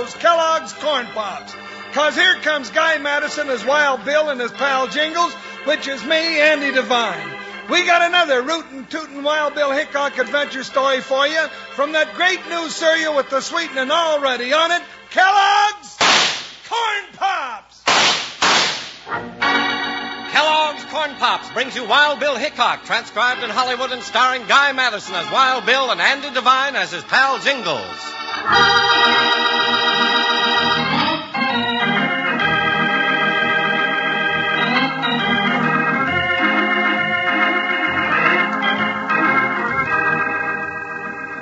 those Kellogg's Corn Pops. 'Cause here comes Guy Madison as Wild Bill and his pal Jingles, which is me, Andy Devine. We got another rootin' tootin' Wild Bill Hickock adventure story for you from that great new cereal with the sweetening already on it, Kellogg's Corn Pops! Kellogg's Corn Pops brings you Wild Bill Hickock, transcribed in Hollywood and starring Guy Madison as Wild Bill and Andy Devine as his pal Jingles.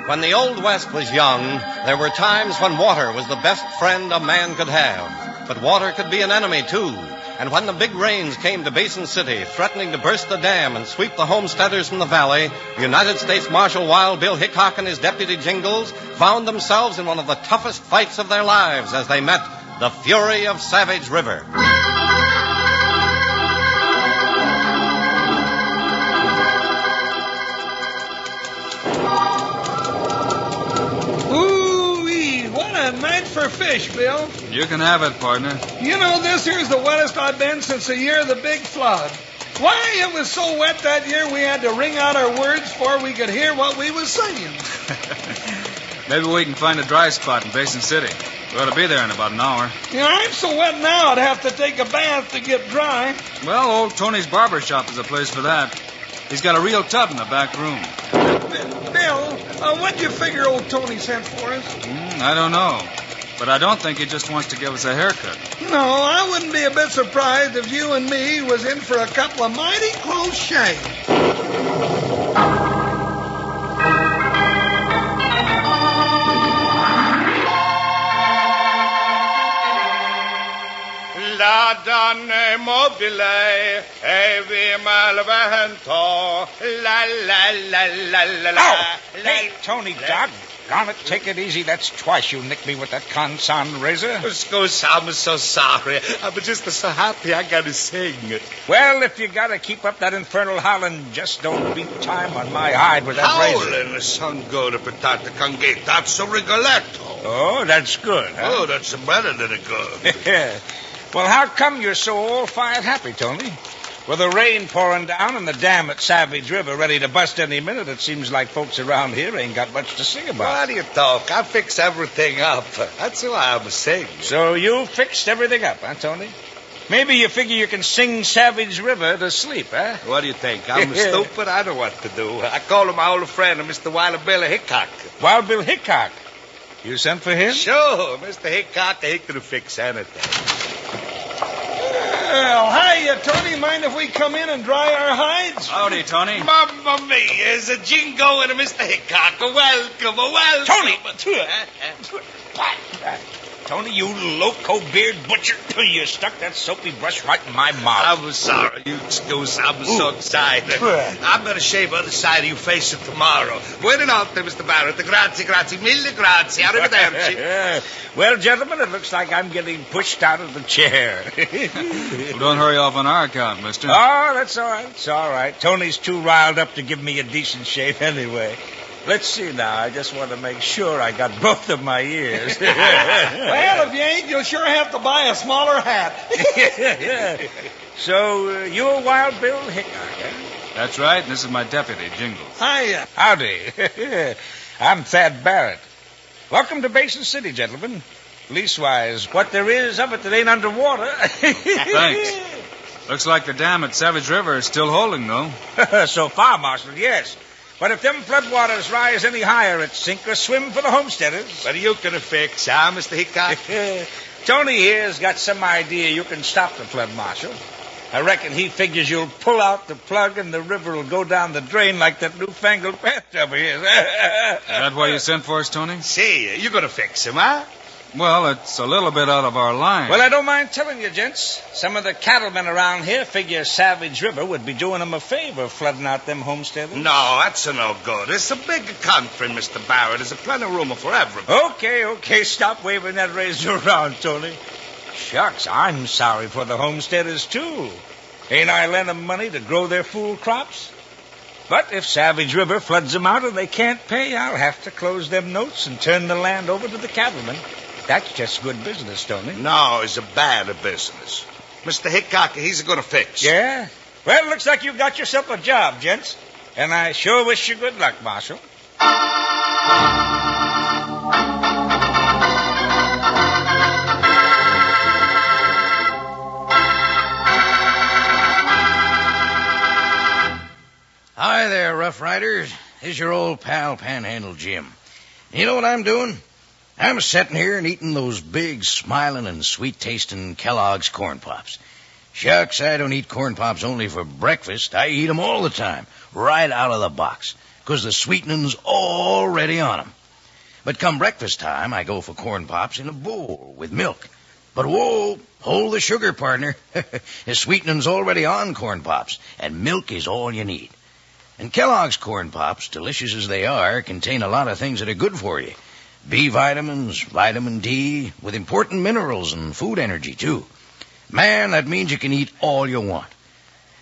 When the Old West was young, there were times when water was the best friend a man could have. But water could be an enemy, too. And when the big rains came to Basin City, threatening to burst the dam and sweep the homesteaders from the valley, United States Marshal Wild Bill Hickock and his deputy Jingles found themselves in one of the toughest fights of their lives as they met the fury of Savage River. Ooh-wee, what a night for fish, Bill. You can have it, partner. You know, this here's the wettest I've been since the year of the big flood. Why, it was so wet that year we had to wring out our words before we could hear what we was singing. Maybe we can find a dry spot in Basin City. We ought to be there in about an hour. Yeah, I'm so wet now I'd have to take a bath to get dry. Well, old Tony's barber shop is a place for that. He's got a real tub in the back room. Bill, what'd you figure old Tony sent for us? I don't know. But I don't think he just wants to give us a haircut. No, I wouldn't be a bit surprised if you and me was in for a couple of mighty close shaves. La donne mobile e vi malvento. La la la la la la. Oh, hey, Tony, doggone it, take it easy. That's twice you nicked me with that Consan razor. Excuse, I'm so sorry. I'm just so happy I got to sing. Well, if you got to keep up that infernal howling, just don't beat time on my hide with that razor. Howling, son go to potato congate. That's a Rigoletto. Oh, that's good, huh? Oh, that's better than a good. Well, how come you're so all-fired happy, Tony? With the rain pouring down and the dam at Savage River ready to bust any minute, it seems like folks around here ain't got much to sing about. What do you talk? I fix everything up. That's why I'm singing. So you fixed everything up, huh, Tony? Maybe you figure you can sing Savage River to sleep, huh? What do you think? I'm stupid? I know what to do. I call him my old friend, Mr. Wild Bill Hickock. Wild Bill Hickock? You sent for him? Sure, Mr. Hickock. He can fix anything. Well, hiya, Tony. Mind if we come in and dry our hides? Howdy, Tony. Mamma mia, it's a Jingo and a Mr. Hickock. Welcome, welcome. Tony! Tony, you loco-beard butcher. You stuck that soapy brush right in my mouth. I'm sorry. You excuse. I'm so excited. I'm going to shave other side of your face tomorrow. Buonanotte, Mr. Barrett. Grazie, mille grazie. Arrivederci. Well, gentlemen, it looks like I'm getting pushed out of the chair. Well, don't hurry off on our account, mister. Oh, that's all right. It's all right. Tony's too riled up to give me a decent shave anyway. Let's see now. I just want to make sure I got both of my ears. Well, if you ain't, you'll sure have to buy a smaller hat. So, you're Wild Bill Hickock, eh? That's right. This is my deputy, Jingles. Hiya. Howdy. I'm Thad Barrett. Welcome to Basin City, gentlemen. Leastwise, what there is of it that ain't underwater. Thanks. Looks like the dam at Savage River is still holding, though. So far, Marshal, yes. But if them floodwaters rise any higher, it's sink or swim for the homesteaders. What are you going to fix, huh, Mr. Hickock? Tony here's got some idea you can stop the flood, Marshal. I reckon he figures you'll pull out the plug and the river will go down the drain like that newfangled bathtub of his. Is that why you sent for us, Tony? See, you're going to fix him, huh? Well, it's a little bit out of our line. Well, I don't mind telling you, gents. Some of the cattlemen around here figure Savage River would be doing them a favor flooding out them homesteaders. No, that's no good. It's a big country, Mr. Barrett. There's plenty of room for everybody. Okay. Stop waving that razor around, Tony. Shucks, I'm sorry for the homesteaders, too. Ain't I lent them money to grow their fool crops? But if Savage River floods them out and they can't pay, I'll have to close them notes and turn the land over to the cattlemen. That's just good business, Tony. No, it's a bad business. Mr. Hickock, he's a gonna fix. Yeah? Well, looks like you've got yourself a job, gents. And I sure wish you good luck, Marshal. Hi there, Rough Riders. This is your old pal, Panhandle Jim. You know what I'm doing? I'm sitting here and eating those big, smiling, and sweet-tasting Kellogg's Corn Pops. Shucks, I don't eat Corn Pops only for breakfast. I eat 'em all the time, right out of the box, 'cause the sweetening's already on 'em. But come breakfast time, I go for Corn Pops in a bowl with milk. But whoa, hold the sugar, partner. The sweetening's already on Corn Pops, and milk is all you need. And Kellogg's Corn Pops, delicious as they are, contain a lot of things that are good for you. B vitamins, vitamin D, with important minerals and food energy, too. Man, that means you can eat all you want.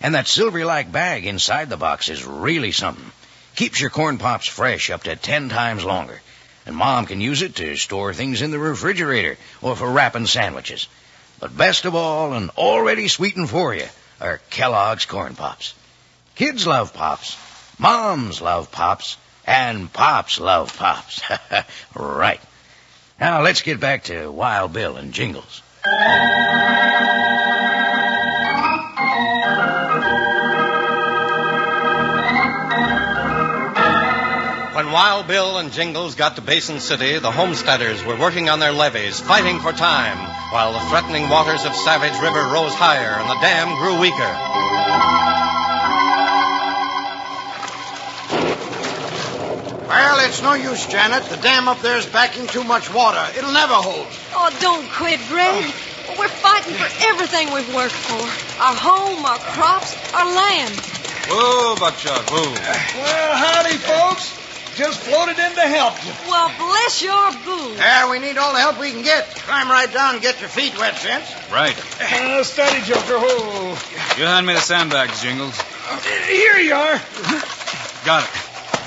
And that silvery-like bag inside the box is really something. Keeps your Corn Pops fresh up to 10 times longer. And Mom can use it to store things in the refrigerator or for wrapping sandwiches. But best of all, and already sweetened for you, are Kellogg's Corn Pops. Kids love Pops. Moms love Pops. And Pops love Pops. Right. Now let's get back to Wild Bill and Jingles. When Wild Bill and Jingles got to Basin City, the homesteaders were working on their levees, fighting for time, while the threatening waters of Savage River rose higher and the dam grew weaker. Well, it's no use, Janet. The dam up there is backing too much water. It'll never hold. Oh, don't quit, Greg. We're fighting for everything we've worked for. Our home, our crops, our land. Whoa, Buckshot, whoa. Well, howdy, folks. Just floated in to help you. Well, bless your boo. We need all the help we can get. Climb right down and get your feet wet, gents. Right. Steady, Joker. Whoa. You hand me the sandbags, Jingles. Here you are. Got it.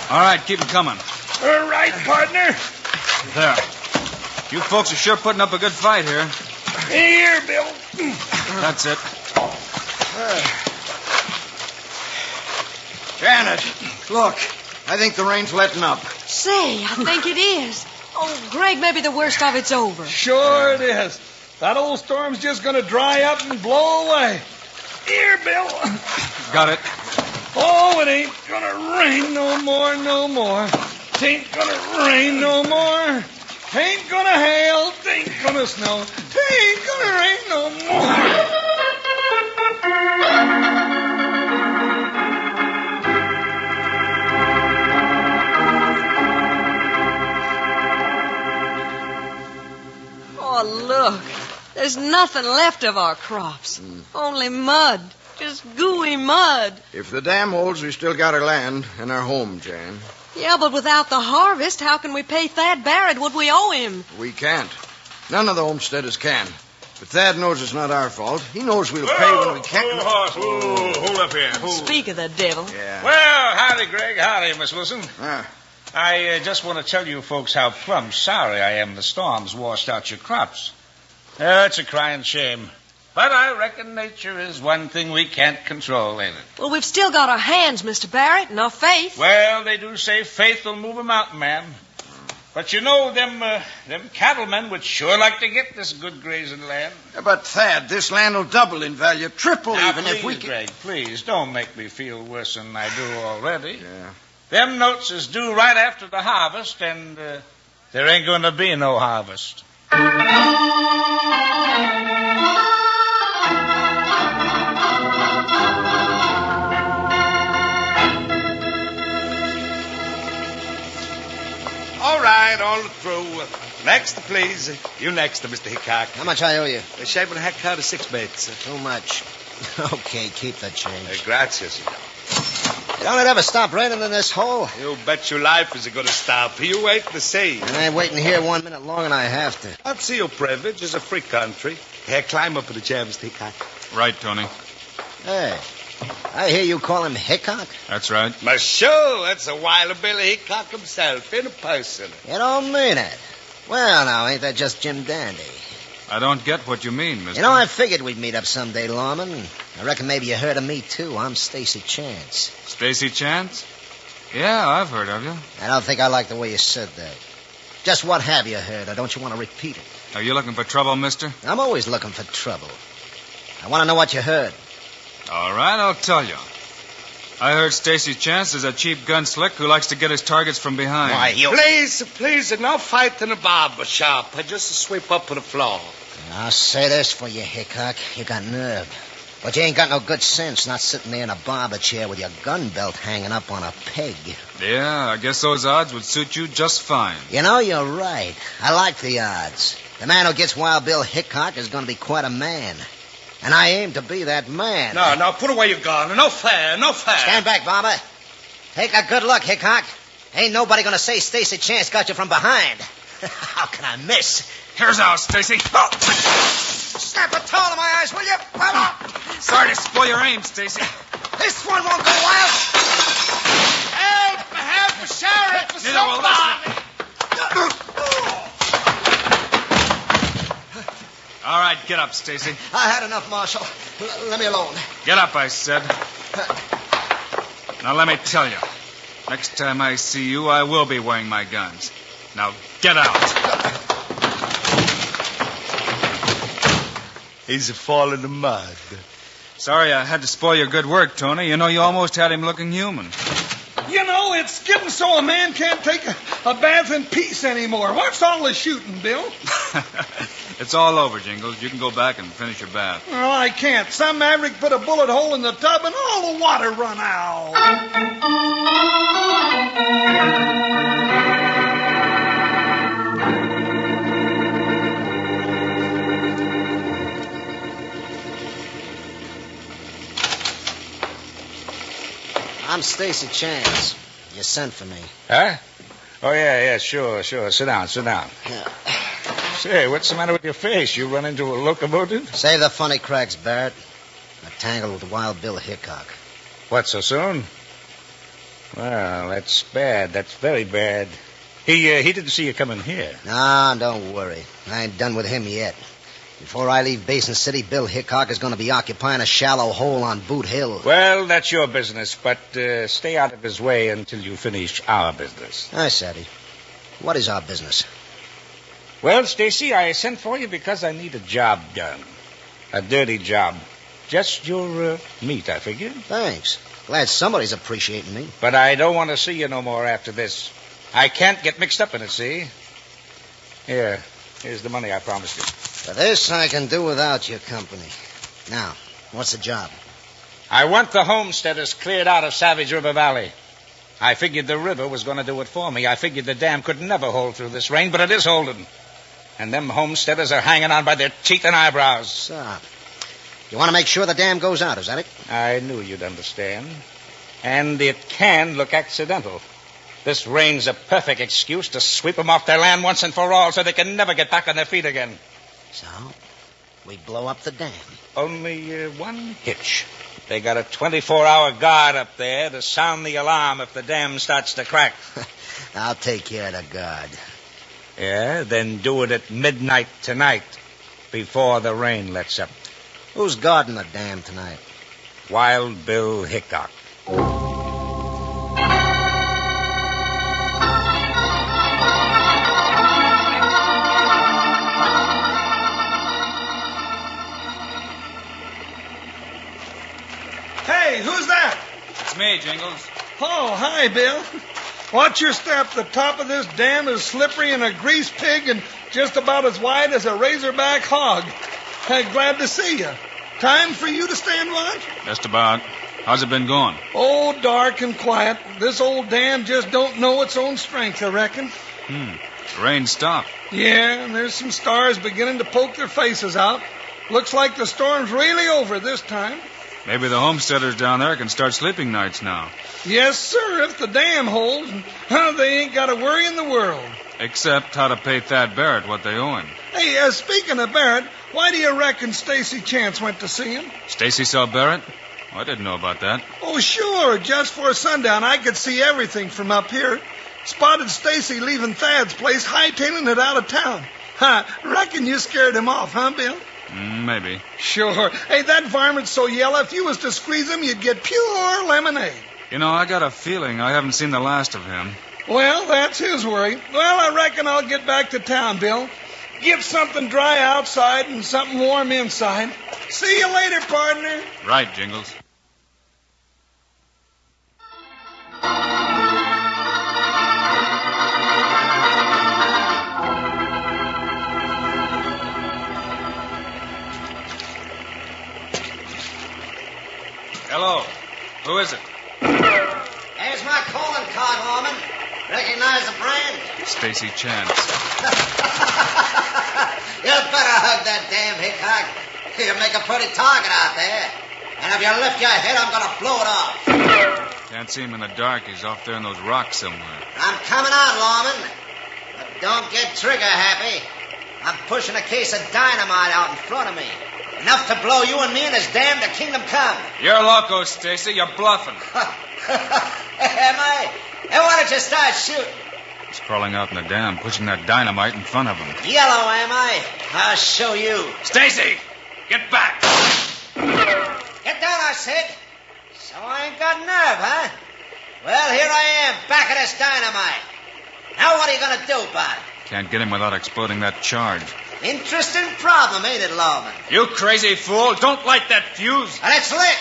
All right, keep 'em coming. All right, partner. There. You folks are sure putting up a good fight here. Here, Bill. That's it. Janet, look. I think the rain's letting up. Say, I think it is. Oh, Greg, maybe the worst of it's over. Sure it is. That old storm's just going to dry up and blow away. Here, Bill. Got it. Oh, it ain't going to rain no more, no more. Tain't going to rain no more. Tain't going to hail. Tain't going to snow. Tain't going to rain no more. Oh, look. There's nothing left of our crops. Only mud. Just gooey mud. If the dam holds, we still got our land and our home, Jan. Yeah, but without the harvest, how can we pay Thad Barrett what we owe him? We can't. None of the homesteaders can. But Thad knows it's not our fault. He knows we'll pay when we can't. Hold up here. Speak of the devil. Yeah. Well, howdy, Greg. Howdy, Miss Wilson. Ah. I just want to tell you folks how plumb sorry I am the storms washed out your crops. It's a crying shame. But I reckon nature is one thing we can't control, ain't it? Well, we've still got our hands, Mr. Barrett, and our faith. Well, they do say faith will move a mountain, ma'am. But you know, them cattlemen would sure like to get this good grazing land. But, Thad, this land will double in value, triple Now, even please, if we can. Greg, please, don't make me feel worse than I do already. Yeah. Them notes is due right after the harvest, and there ain't going to be no harvest. All right, all through. Next, please. You next, Mr. Hickock. How much I owe you? A shave and a hack out of 6 bits. Too much. Okay, keep the change. Gracias, senor. Don't it ever stop raining in this hole? You bet your life is going to stop. You wait to see. And I ain't waiting here 1 minute longer than I have to. That's your privilege. It's a free country. Here, climb up to the chair, Mr. Hickock. Right, Tony. Hey, I hear you call him Hickock. That's right. Monsieur, that's a Wild Bill Hickock himself in person. You don't mean it. Well, now, ain't that just Jim Dandy? I don't get what you mean, mister. You know, I figured we'd meet up someday, Lawman. I reckon maybe you heard of me, too. I'm Stacy Chance. Stacy Chance? Yeah, I've heard of you. I don't think I like the way you said that. Just what have you heard, or don't you want to repeat it? Are you looking for trouble, mister? I'm always looking for trouble. I want to know what you heard. All right, I'll tell you. I heard Stacy Chance is a cheap gunslick who likes to get his targets from behind. Why, you... Please, no fight in the barber shop. Just a sweep up to the floor. I'll say this for you, Hickock. You got nerve. But you ain't got no good sense not sitting there in a barber chair with your gun belt hanging up on a peg. Yeah, I guess those odds would suit you just fine. You know, you're right. I like the odds. The man who gets Wild Bill Hickock is going to be quite a man. And I aim to be that man. No, put away your gun. No fair. Stand back, barber. Take a good look, Hickock. Ain't nobody going to say Stacy Chance got you from behind. How can I miss? Here's out, Stacy. Oh. Snap a towel in my eyes, will you? Sorry to spoil your aim, Stacy. This one won't go wild. Help, Sheriff, Neither will this. All right, get up, Stacy. I had enough, Marshal. Let me alone. Get up, I said. Now, let me tell you. Next time I see you, I will be wearing my guns. Now, get out. He's a fall in the mud. Sorry I had to spoil your good work, Tony. You know, you almost had him looking human. You know, it's getting so a man can't take a bath in peace anymore. What's all the shooting, Bill? It's all over, Jingles. You can go back and finish your bath. Oh, I can't. Some maverick put a bullet hole in the tub and all the water run out. I'm Stacy Chance. You sent for me. Huh? Oh, yeah, sure. Sit down. Yeah. Say, what's the matter with your face? You run into a locomotive? Save the funny cracks, Barrett. I tangled with Wild Bill Hickock. What, so soon? Well, that's bad. That's very bad. He didn't see you coming here. Nah, don't worry. I ain't done with him yet. Before I leave Basin City, Bill Hickock is going to be occupying a shallow hole on Boot Hill. Well, that's your business, but stay out of his way until you finish our business. I said he. What is our business? Well, Stacy, I sent for you because I need a job done. A dirty job. Just your meat, I figure. Thanks. Glad somebody's appreciating me. But I don't want to see you no more after this. I can't get mixed up in it, see? Here's the money I promised you. For this, I can do without your company. Now, what's the job? I want the homesteaders cleared out of Savage River Valley. I figured the river was going to do it for me. I figured the dam could never hold through this rain, but it is holding. And them homesteaders are hanging on by their teeth and eyebrows. So, you want to make sure the dam goes out, is that it? I knew you'd understand. And it can look accidental. This rain's a perfect excuse to sweep them off their land once and for all so they can never get back on their feet again. So, we blow up the dam. Only one hitch. They got a 24-hour guard up there to sound the alarm if the dam starts to crack. I'll take care of the guard. Yeah, then do it at midnight tonight, before the rain lets up. Who's guarding the dam tonight? Wild Bill Hickock. Hey, who's that? It's me, Jingles. Oh, hi, Bill. Watch your step. The top of this dam is slippery and a grease pig and just about as wide as a razorback hog. Glad to see you. Time for you to stand watch? Just about. How's it been going? Oh, dark and quiet. This old dam just don't know its own strength, I reckon. The rain stopped. Yeah, and there's some stars beginning to poke their faces out. Looks like the storm's really over this time. Maybe the homesteaders down there can start sleeping nights now. Yes, sir, if the dam holds. They ain't got a worry in the world. Except how to pay Thad Barrett what they owe him. Hey, speaking of Barrett, why do you reckon Stacy Chance went to see him? Stacy saw Barrett? Oh, I didn't know about that. Oh, sure. Just for sundown, I could see everything from up here. Spotted Stacy leaving Thad's place, hightailing it out of town. Reckon you scared him off, huh, Bill? Maybe. Sure. Hey, that varmint's so yellow, if you was to squeeze him, you'd get pure lemonade. You know, I got a feeling I haven't seen the last of him. Well, that's his worry. Well, I reckon I'll get back to town, Bill. Get something dry outside and something warm inside. See you later, partner. Right, Jingles. Hello. Who is it? There's my calling card, Lawman. Recognize the brand? Stacy Chance. You'd better hug that damn Hickock. You make a pretty target out there. And if you lift your head, I'm going to blow it off. Can't see him in the dark. He's off there in those rocks somewhere. I'm coming out, Lawman. But don't get trigger happy. I'm pushing a case of dynamite out in front of me. Enough to blow you and me and his damn to kingdom come. You're loco, Stacy. You're bluffing. Am I? Then why don't you start shooting? He's crawling out in the dam, pushing that dynamite in front of him. Yellow, am I? I'll show you. Stacy! Get back! Get down, I said. So I ain't got nerve, huh? Well, here I am, back of this dynamite. Now what are you going to do about it? Can't get him without exploding that charge. Interesting problem, ain't it, Lawman? You crazy fool. Don't light that fuse. And it's lit.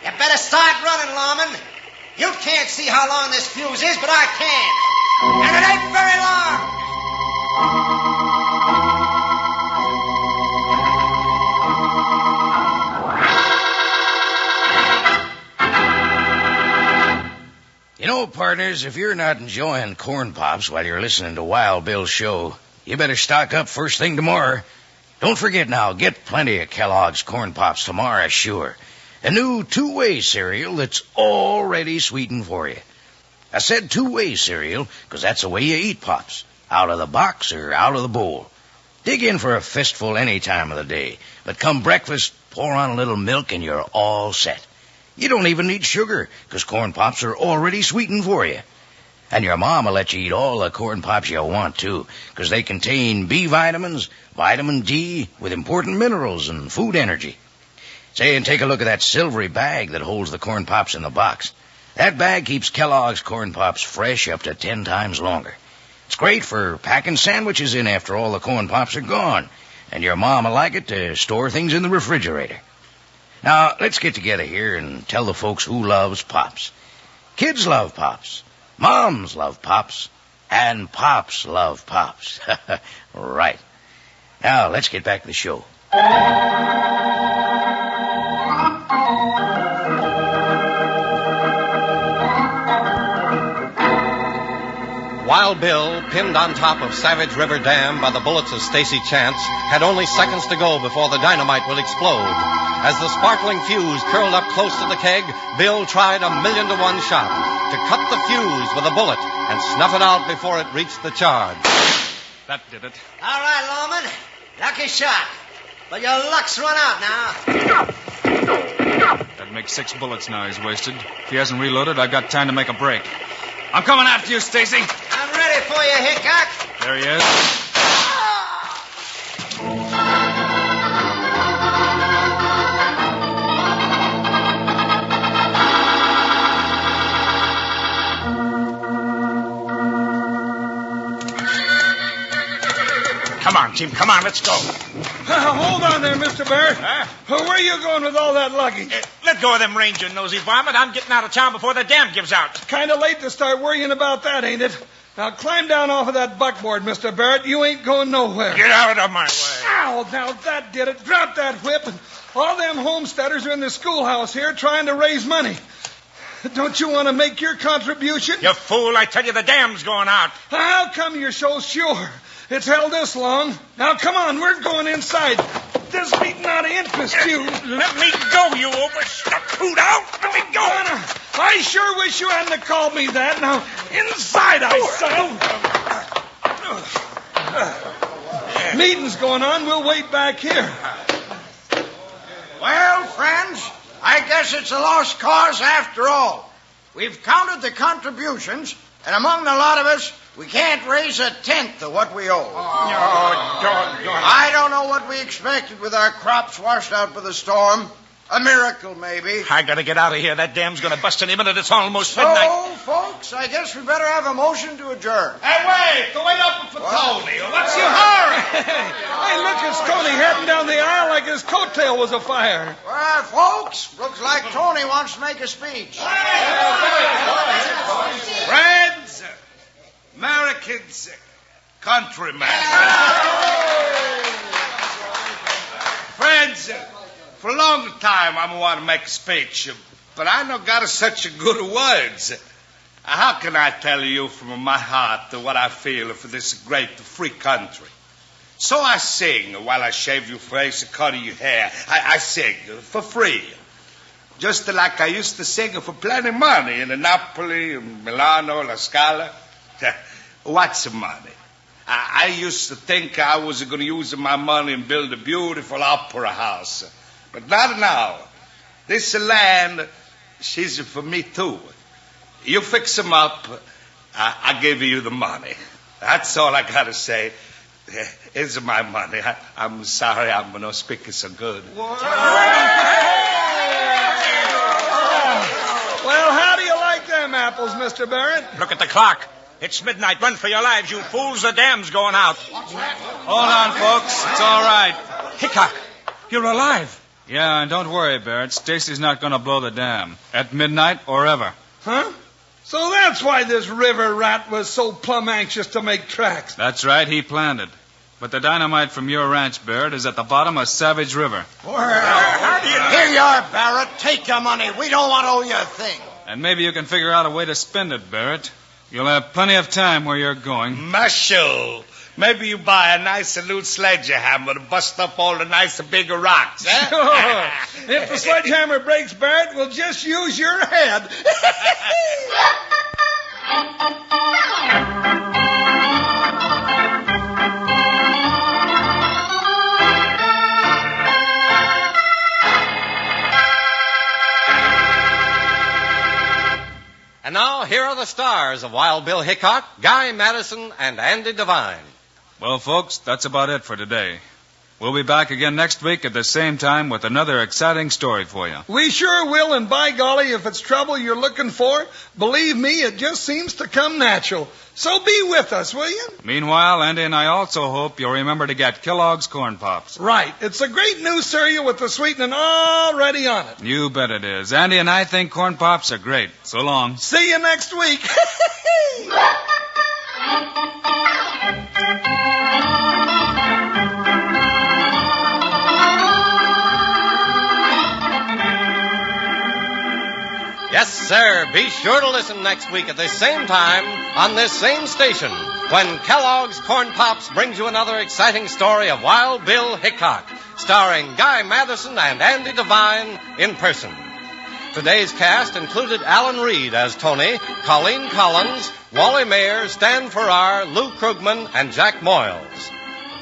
You better start running, Lawman. You can't see how long this fuse is, but I can. And it ain't very long. You know, partners, if you're not enjoying corn pops while you're listening to Wild Bill's show, you better stock up first thing tomorrow. Don't forget now, get plenty of Kellogg's corn pops tomorrow, sure. A new two-way cereal that's already sweetened for you. I said two-way cereal because that's the way you eat pops, out of the box or out of the bowl. Dig in for a fistful any time of the day, but come breakfast, pour on a little milk and you're all set. You don't even need sugar because corn pops are already sweetened for you. And your mom will let you eat all the corn pops you want, too, because they contain B vitamins, vitamin D, with important minerals and food energy. Say, and take a look at that silvery bag that holds the corn pops in the box. That bag keeps Kellogg's corn pops fresh up to 10 times longer. It's great for packing sandwiches in after all the corn pops are gone, and your mom will like it to store things in the refrigerator. Now, let's get together here and tell the folks who loves pops. Kids love pops. Moms love pops. And pops love pops. Right. Now, let's get back to the show. Wild Bill, pinned on top of Savage River Dam by the bullets of Stacy Chance, had only seconds to go before the dynamite would explode. As the sparkling fuse curled up close to the keg, Bill tried a 1,000,000-to-1 shot to cut the fuse with a bullet and snuff it out before it reached the charge. That did it. All right, Lawman. Lucky shot. But your luck's run out now. That makes 6 bullets now he's wasted. If he hasn't reloaded, I've got time to make a break. I'm coming after you, Stacy. I'm ready for you, Hickock. There he is. Come on, Jim. Come on, let's go. Hold on there, Mr. Barrett. Huh? Where are you going with all that luggage? Let go of them ranger nosy varmint. I'm getting out of town before the dam gives out. Kind of late to start worrying about that, ain't it? Now climb down off of that buckboard, Mr. Barrett. You ain't going nowhere. Get out of my way. Ow, now that did it. Drop that whip. All them homesteaders are in the schoolhouse here trying to raise money. Don't you want to make your contribution? You fool, I tell you the dam's going out. How come you're so sure? It's held this long. Now, come on, we're going inside. This meeting ought to interest you. Let me go, you overstuck hoot out. Let me go. I sure wish you hadn't have called me that. Now, inside, I say. Meeting's going on. We'll wait back here. Well, friends, I guess it's a lost cause after all. We've counted the contributions, And among the lot of us, we can't raise a tenth of what we owe. Oh, doggone. I don't know what we expected with our crops washed out by the storm. A miracle, maybe. I gotta get out of here. That dam's gonna bust any minute. It's almost So, midnight. folks, I guess we better have a motion to adjourn. Hey, wait up for Tony. What's your hurry? Hey, look, it's Tony heading down the aisle like his coattail was afire. Well, folks, looks like Tony wants to make a speech. Friends, Americans, countrymen. Friends, for a long time I want to make a speech, but I don't got such a good words. How can I tell you from my heart what I feel for this great free country? So I sing while I shave your face and cut your hair. I sing for free. Just like I used to sing for plenty of money in Napoli, Milano, La Scala. What's the money? I used to think I was going to use my money and build a beautiful opera house. But not now. This land, she's for me too. You fix them up, I give you the money. That's all I got to say. It's my money. I'm sorry I'm not speaking so good. Well, how do you like them apples, Mr. Barrett? Look at the clock. It's midnight. Run for your lives, you fools. The dam's going out. Hold on, folks. It's all right. Hickock, you're alive. Yeah, and don't worry, Barrett. Stacy's not going to blow the dam. At midnight or ever. Huh? So that's why this river rat was so plumb anxious to make tracks. That's right, he planned it. But the dynamite from your ranch, Barrett, is at the bottom of Savage River. Here you are, Barrett. Take your money. We don't want to owe you a thing. And maybe you can figure out a way to spend it, Barrett. You'll have plenty of time where you're going. Marshal, maybe you buy a nice new sledgehammer to bust up all the nice bigger rocks, eh? Sure. If the sledgehammer breaks, Barrett, we'll just use your head. And now, here are the stars of Wild Bill Hickock, Guy Madison, and Andy Devine. Well, folks, that's about it for today. We'll be back again next week at the same time with another exciting story for you. We sure will, and by golly, if it's trouble you're looking for, believe me, it just seems to come natural. So be with us, will you? Meanwhile, Andy and I also hope you'll remember to get Kellogg's Corn Pops. Right. It's a great new cereal with the sweetening already on it. You bet it is. Andy and I think Corn Pops are great. So long. See you next week. Yes, sir. Be sure to listen next week at the same time on this same station when Kellogg's Corn Pops brings you another exciting story of Wild Bill Hickock, starring Guy Madison and Andy Devine in person. Today's cast included Alan Reed as Tony, Colleen Collins, Wally Mayer, Stan Farrar, Lou Krugman, and Jack Moyles.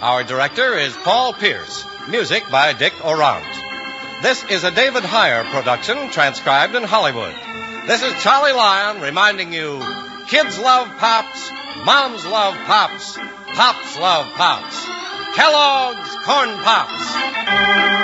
Our director is Paul Pierce. Music by Dick Orant. This is a David Heyer production, transcribed in Hollywood. This is Charlie Lyon reminding you, kids love Pops, moms love Pops, Pops love Pops. Kellogg's Corn Pops.